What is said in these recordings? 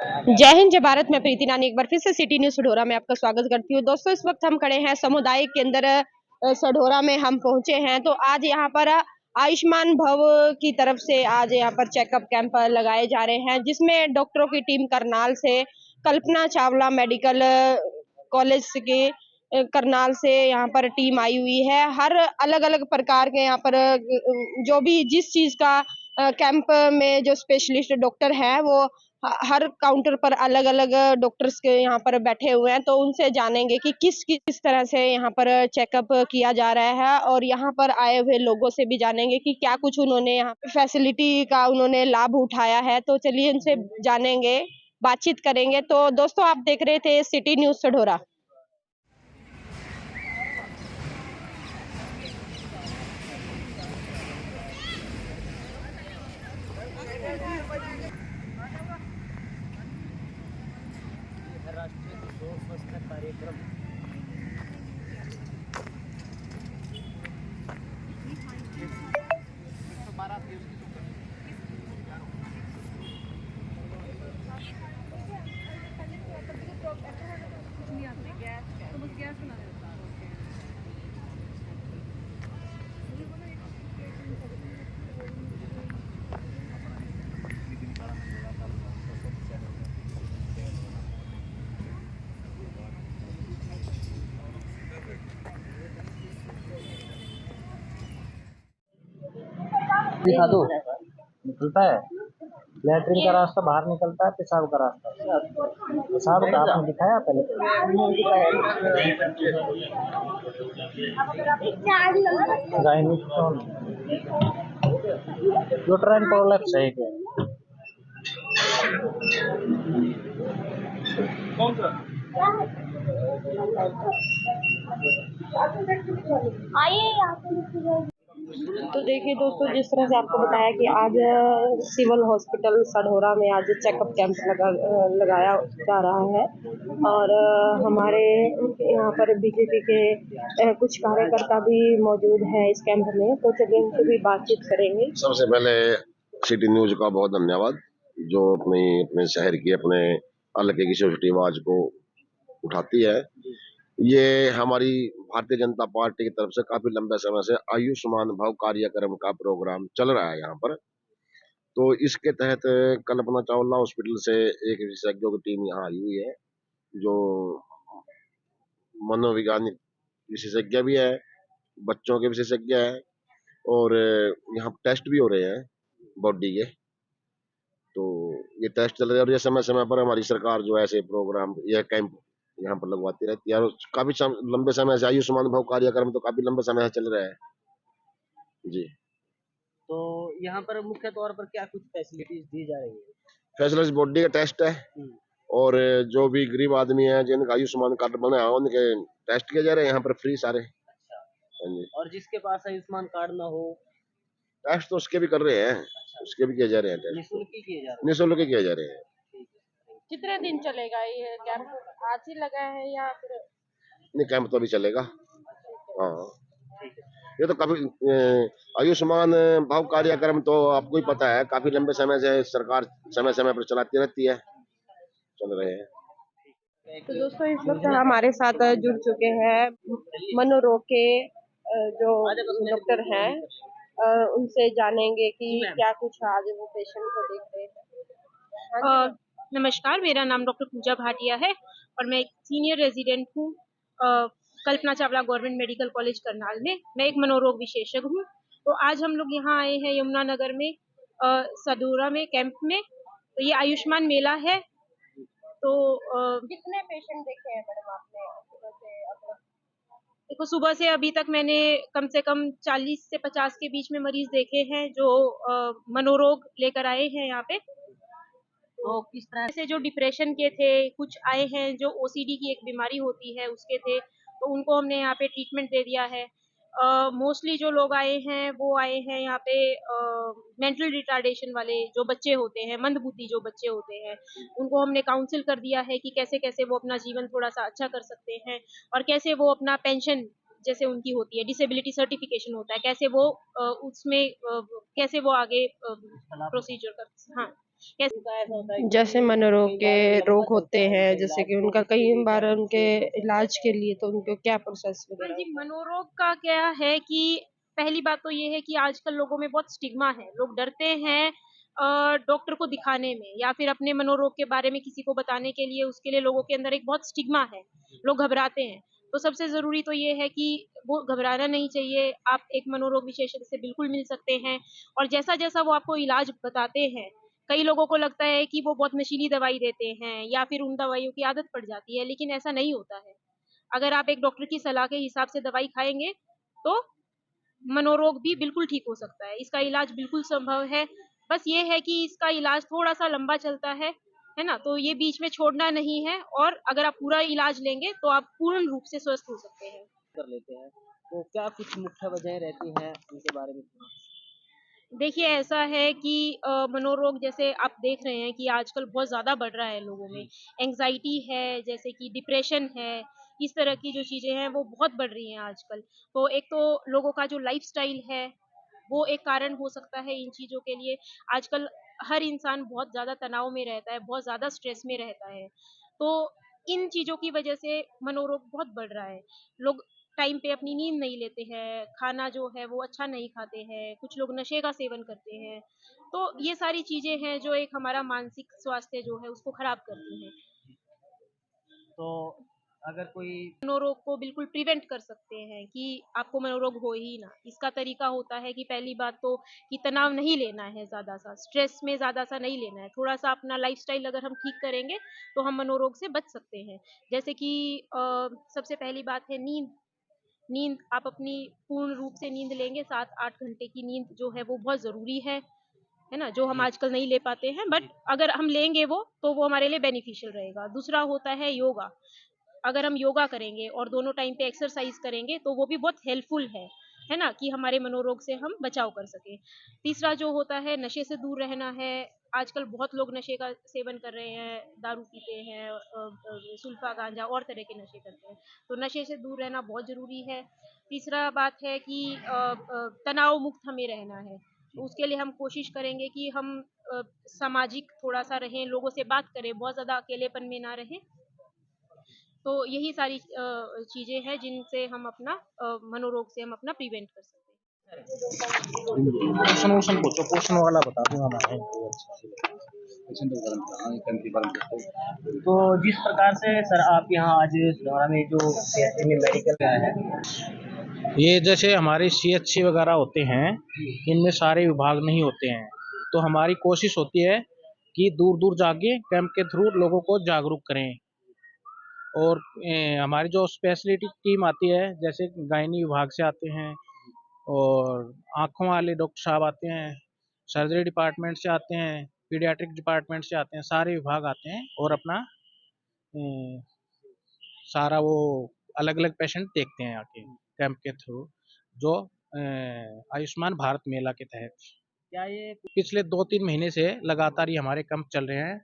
जय हिंद, जय भारत। मैं प्रीति रानी एक बार फिर से सिटी न्यूज सढौरा में आपका स्वागत करती हूँ। दोस्तों, इस वक्त हम खड़े हैं सामुदायिक केंद्र सढौरा में हम पहुंचे हैं। तो आज यहाँ पर आयुष्मान भव की तरफ से आज यहाँ पर चेकअप कैंप लगाए जा रहे हैं, जिसमें डॉक्टरों की टीम करनाल से, कल्पना चावला मेडिकल कॉलेज के करनाल से यहाँ पर टीम आई हुई है। हर अलग अलग प्रकार के यहाँ पर जो भी जिस चीज का कैंप में जो स्पेशलिस्ट डॉक्टर है, वो हर काउंटर पर अलग अलग डॉक्टर्स के यहाँ पर बैठे हुए हैं। तो उनसे जानेंगे कि किस किस तरह से यहाँ पर चेकअप किया जा रहा है, और यहाँ पर आए हुए लोगों से भी जानेंगे कि क्या कुछ उन्होंने यहाँ फैसिलिटी का उन्होंने लाभ उठाया है। तो चलिए उनसे जानेंगे, बातचीत करेंगे। तो दोस्तों, आप देख रहे थे सिटी न्यूज सढौरा। राष्ट्रीय किशोर स्वास्थ्य कार्यक्रम दिखा दो। निकलता है लैट्रिन का रास्ता, बाहर निकलता है पेशाब का रास्ता। पेशाब का आपने दिखाया पहले? गायनिक यूट्राइन प्रोलैप्स है क्या? कौन सा? आइए यहाँ पे। तो देखिए दोस्तों, जिस तरह से आपको बताया कि आज सिविल हॉस्पिटल सढौरा में आज चेकअप कैंप लगाया जा रहा है, और हमारे यहाँ पर बीजेपी के कुछ कार्यकर्ता भी मौजूद हैं इस कैंप में। तो चलिए उनसे भी बातचीत करेंगे। सबसे पहले सिटी न्यूज का बहुत धन्यवाद, जो अपने शहर की अपने हल्के की छोटी आवाज को उठाती है। ये हमारी भारतीय जनता पार्टी की तरफ से काफी लंबे समय से आयुष्मान भव कार्यक्रम का प्रोग्राम चल रहा है यहाँ पर। तो इसके तहत कल्पना चावला हॉस्पिटल से एक विशेषज्ञों की टीम यहाँ आई हुई है, जो मनोवैज्ञानिक विशेषज्ञ भी है, बच्चों के विशेषज्ञ है, और यहाँ टेस्ट भी हो रहे हैं बॉडी के। तो ये टेस्ट चल रहे हैं, और ये समय समय पर हमारी सरकार जो है ऐसे प्रोग्राम, यह कैंप यहाँ पर लगवाती रहती है। और काफी लंबे समय से आयुष्मान भव कार्यक्रम तो काफी लंबे समय से चल रहा है जी। तो यहाँ पर मुख्य तौर पर क्या कुछ फैसिलिटीज दी जा रही है? फैसला बॉडी का टेस्ट है, और जो भी गरीब आदमी है जिनका आयुष्मान कार्ड बना है उनके टेस्ट किए जा रहे हैं यहाँ पर फ्री सारे। अच्छा। हाँ जी। और जिसके पास आयुष्मान कार्ड ना हो, टेस्ट तो उसके भी कर रहे हैं। अच्छा। उसके भी किए जा रहे हैं टेस्ट, निःशुल्क ही किए जा रहे हैं। निःशुल्क ही किए जा रहे हैं। कितने दिन चलेगा ये कैंप? आज ही लगा है या फिर? नहीं, कैंप तो अभी चलेगा। हाँ, ये तो काफी आयुष्मान भव कार्यक्रम तो आपको ही पता है, काफी लंबे समय से सरकार समय समय पर चलाती रहती है, चल रहे हैं। तो दोस्तों, इस वक्त हमारे साथ जुड़ चुके हैं मनोरोग के जो डॉक्टर हैं। उनसे जानेंगे कि क्या कुछ आज वो पेशेंट को देख रहे हैं। नमस्कार, मेरा नाम डॉक्टर पूजा भाटिया है और मैं एक सीनियर रेजिडेंट हूँ Kalpana Chawla government medical college Karnal में। मैं एक मनोरोग विशेषज्ञ हूँ। तो आज हम लोग यहाँ आए हैं यमुनानगर में सढौरा में कैंप में। तो ये आयुष्मान मेला है। तो कितने पेशेंट देखे हैं मैडम आपने देखो, सुबह से अभी तक मैंने कम से कम 40 से 50 के बीच में मरीज देखे हैं जो मनोरोग लेकर आए हैं यहाँ पे। तो किस तरह से जो डिप्रेशन के थे, कुछ आए हैं जो ओसीडी की एक बीमारी होती है उसके थे, तो उनको हमने यहाँ पे ट्रीटमेंट दे दिया है। मोस्टली जो लोग आए हैं वो आए हैं यहाँ पे मेंटल रिटार्डेशन वाले जो बच्चे होते हैं, मंदबुद्धि जो बच्चे होते हैं, उनको हमने काउंसिल कर दिया है कि कैसे कैसे वो अपना जीवन थोड़ा सा अच्छा कर सकते हैं, और कैसे वो अपना पेंशन जैसे उनकी होती है, डिसेबिलिटी सर्टिफिकेशन होता है, कैसे वो उसमें कैसे वो आगे प्रोसीजर कर। हाँ, कैसे जैसे मनोरोग के रोग होते हैं, जैसे कि उनका कई बार उनके इलाज के लिए तो उनको क्या प्रोसेस हाँ वगैरह जी, होता है? मनोरोग का क्या है कि पहली बात तो ये है कि आजकल लोगों में बहुत स्टिग्मा है। लोग डरते हैं डॉक्टर को दिखाने में या फिर अपने मनोरोग के बारे में किसी को बताने के लिए, उसके लिए लोगों के अंदर एक बहुत स्टिग्मा है। लोग घबराते हैं। तो सबसे ज़रूरी तो ये है कि वो घबराना नहीं चाहिए। आप एक मनोरोग विशेषज्ञ से बिल्कुल मिल सकते हैं और जैसा-जैसा वो आपको इलाज बताते हैं, कई लोगों को लगता है कि वो बहुत नशीली दवाई देते हैं या फिर उन दवाइयों की आदत पड़ जाती है, लेकिन ऐसा नहीं होता है। अगर आप एक डॉक्टर की सलाह के हिसाब से दवाई खाएँगे, तो मनोरोग भी बिल्कुल ठीक हो सकता है। इसका इलाज बिल्कुल संभव है। बस ये है कि इसका इलाज थोड़ा-सा लंबा चलता है ना? तो ये बीच में छोड़ना नहीं है और अगर आप पूरा इलाज लेंगे, तो आप पूर्ण रूप से स्वस्थ हो सकते हैं। कर लेते हैं, तो क्या कुछ मुख्य वजह रहती हैं उनके बारे में थोड़ा? देखिए, ऐसा है कि मनोरोग जैसे आप देख रहे हैं कि आजकल बहुत ज़्यादा बढ़ रहा है लोगों में। एंग्ज़ायटी है, जैसे कि डिप्रेशन है, इस तरह की जो चीज़ें हैं, वो बहुत बढ़ रही हैं आजकल। तो एक तो लोगों का जो लाइफ़स्टाइल है, वो एक कारण हो सकता है इन चीज़ों के लिए। आजकल हर इंसान बहुत ज़्यादा तनाव में रहता है, बहुत ज़्यादा स्ट्रेस में रहता है। तो इन चीज़ों की वजह से मनोरोग बहुत बढ़ रहा है। लोग टाइम पे अपनी नींद नहीं लेते हैं, खाना जो है वो अच्छा नहीं खाते हैं, कुछ लोग नशे का सेवन करते हैं। तो ये सारी चीज़ें हैं जो एक हमारा मानसिक स्वास्थ्य जो है उसको खराब करती हैं। तो अगर कोई मनोरोग को बिल्कुल प्रिवेंट कर सकते हैं कि आपको मनोरोग हो ही ना। इसका तरीका होता है कि पहली बात तो कि तनाव नहीं लेना है ज़्यादा-सा, स्ट्रेस में ज़्यादा-सा नहीं लेना है। थोड़ा-सा अपना लाइफ़स्टाइल अगर हम ठीक करेंगे, तो हम मनोरोग से बच सकते हैं। जैसे कि सबसे पहली बात है नींद। नींद आप अपनी पूर्ण रूप से नींद लेंगे 7-8 घंटे की नींद जो है वो बहुत ज़रूरी है ना? जो हम आजकल नहीं ले पाते हैं बट अगर हम लेंगे वो, तो वो हमारे लिए बेनिफिशियल रहेगा। दूसरा होता है योगा। अगर हम योगा करेंगे और दोनों टाइम पे एक्सरसाइज़ करेंगे तो वो भी बहुत हेल्पफुल है ना? कि हमारे मनोरोग से हम बचाव कर सकें। तीसरा जो होता है नशे से दूर रहना है। आजकल बहुत लोग नशे का सेवन कर रहे हैं, दारू पीते हैं सुल्फ़ा, गांजा और तरह के नशे करते हैं। तो नशे से दूर रहना बहुत ज़रूरी है। तीसरा बात है कि तनाव मुक्त हमें रहना है। तो उसके लिए हम कोशिश करेंगे कि हम सामाजिक थोड़ा-सा रहें, लोगों से बात करें, बहुत ज़्यादा अकेलेपन में ना रहें। तो यही सारी चीज़ें हैं जिनसे हम अपना मनोरोग से हम अपना प्रिवेंट कर सकते हैं। क्वेश्चन वोश्चन पूछो, क्वेश्चन वाला बता दूंगा मैं तो अच्छा से तो जिस प्रकार से सर आप यहाँ आज द्वारा में जो CHC में मेडिकल आया है, ये जैसे हमारे CHC वगैरह होते हैं, इनमें सारे विभाग नहीं होते हैं, तो हमारी कोशिश होती है कि दूर दूर जाके कैंप के थ्रू लोगों को जागरूक करें। और हमारी जो स्पेशलिटी टीम आती है, जैसे गायनी विभाग से आते हैं और आँखों वाले डॉक्टर साहब आते हैं, सर्जरी डिपार्टमेंट से आते हैं, पीडियाट्रिक डिपार्टमेंट से आते हैं, सारे विभाग आते हैं और अपना सारा वो अलग-अलग पेशेंट देखते हैं आके कैंप के थ्रू, जो आयुष्मान भारत मेला के तहत। क्या ये पिछले 2-3 महीने से लगातार ये हमारे कैंप चल रहे हैं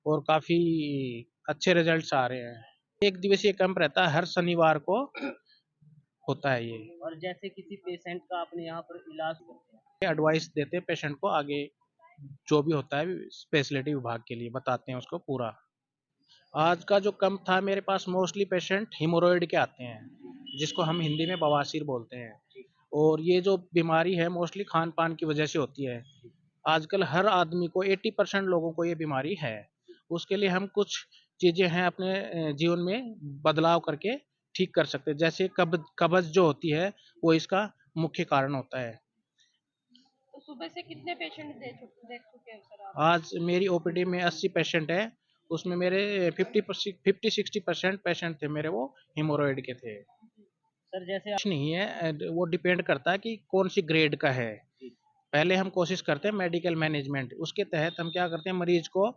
और काफ़ी अच्छे रिजल्ट्स आ रहे हैं। एक दिवसीय कैंप रहता है, हर शनिवार को होता है ये। और जैसे किसी पेशेंट का अपने यहाँ पर इलाज करते हैं, एडवाइस देते हैं पेशेंट को, आगे जो भी होता है स्पेशलिटी विभाग के लिए बताते हैं उसको पूरा। आज का जो कैंप था, मेरे पास मोस्टली पेशेंट हिमोरॉइड के आते हैं, जिसको हम हिंदी में बवासीर बोलते हैं। और ये जो बीमारी है मोस्टली खान-पान की वजह से होती है। आजकल हर आदमी को 80% लोगों को ये बीमारी है। उसके लिए हम कुछ चीज़ें हैं अपने जीवन में बदलाव करके ठीक कर सकते हैं। जैसे कब्ज़ जो होती है, वो इसका मुख्य कारण होता है। तो सुबह से कितने पेशेंट देख चुके हैं सर आप? आज मेरी ओपीडी में 80 पेशेंट है, उसमें मेरे 50-60% पेशेंट थे मेरे, वो हिमोरॉइड के थे। सर जैसे कुछ नहीं है, वो डिपेंड करता है कि कौन-सी ग्रेड का है। पहले हम कोशिश करते हैं मेडिकल मैनेजमेंट, उसके तहत हम क्या करते हैं, मरीज को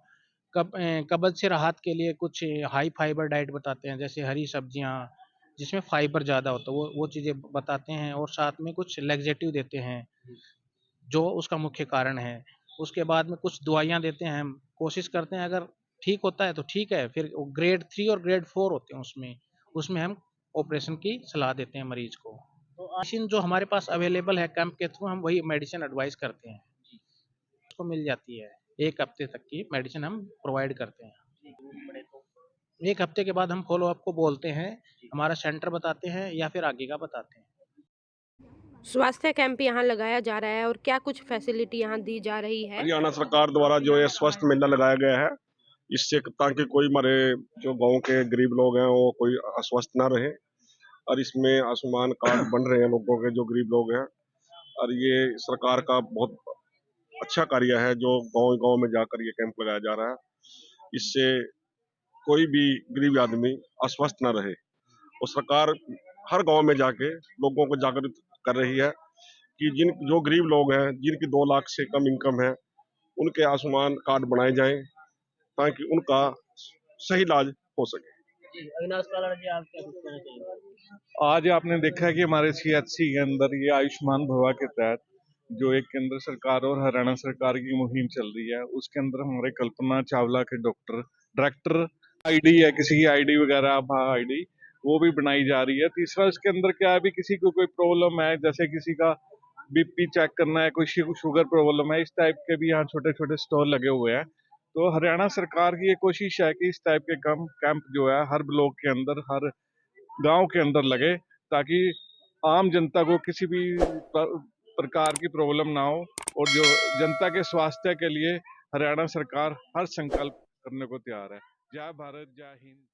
कब्ज़ से राहत के लिए कुछ हाई फाइबर डाइट बताते हैं, जैसे हरी सब्जियाँ जिसमें फाइबर ज़्यादा होता है, वो चीज़ें बताते हैं और साथ में कुछ लैक्सेटिव देते हैं, जो उसका मुख्य कारण है। उसके बाद में कुछ दवाइयाँ देते हैं हम, कोशिश करते हैं अगर ठीक होता है तो ठीक है, फिर ग्रेड 3 और ग्रेड 4 होते हैं उसमें हम ऑपरेशन की सलाह देते हैं मरीज को। तो मेडिसिन जो हमारे पास अवेलेबल है कैंप के थ्रू, हम वही मेडिसिन एडवाइस करते हैं, उसको मिल जाती है। 1 हफ्ते तक की मेडिसिन हम प्रोवाइड करते हैं। 1 हफ्ते के बाद हम फॉलो अप को बोलते हैं, हमारा सेंटर बताते हैं या फिर आगे का बताते हैं। स्वास्थ्य कैंप यहाँ लगाया जा रहा है और क्या कुछ फैसिलिटी यहाँ दी जा रही है? हरियाणा सरकार द्वारा जो ये स्वास्थ्य मेला लगाया गया है, इससे ताकि कोई हमारे जो गांव के गरीब लोग हैं वो कोई अस्वस्थ ना रहे, और इसमें आयुष्मान कार्ड बन रहे हैं लोगों के जो गरीब लोग हैं। और ये सरकार का बहुत अच्छा कार्य है जो गांव गांव में जाकर ये कैंप लगाया जा रहा है। इससे कोई भी गरीब आदमी अस्वस्थ ना रहे, और सरकार हर गांव में जाके लोगों को जागरूक कर रही है कि जो गरीब लोग हैं जिनकी 2 लाख से कम इनकम है, उनके आयुष्मान कार्ड बनाए जाएं ताकि उनका सही इलाज हो सके। अविनाश कालड़ जी, आप क्या कुछ कहना चाहिए? आज आपने देखा है कि हमारे सीएचसी के अंदर ये आयुष्मान भवा के तहत जो एक केंद्र सरकार और हरियाणा सरकार की मुहिम चल रही है, उसके अंदर हमारे कल्पना चावला के डायरेक्टर आईडी है, किसी की आईडी वगैरह आईडी वो भी बनाई जा रही है। तीसरा इसके अंदर क्या है, भी किसी को कोई प्रॉब्लम है, जैसे किसी का बीपी चेक करना है, कोई शुगर प्रॉब्लम है, इस टाइप के भी यहाँ छोटे छोटे स्टॉल लगे हुए हैं। तो हरियाणा सरकार की ये कोशिश है कि इस टाइप के कैंप जो है हर ब्लॉक के अंदर, हर गांव के अंदर लगे, ताकि आम जनता को किसी भी प्रकार की प्रॉब्लम ना हो, और जो जनता के स्वास्थ्य के लिए हरियाणा सरकार हर संकल्प करने को तैयार है। जय भारत, जय हिंद।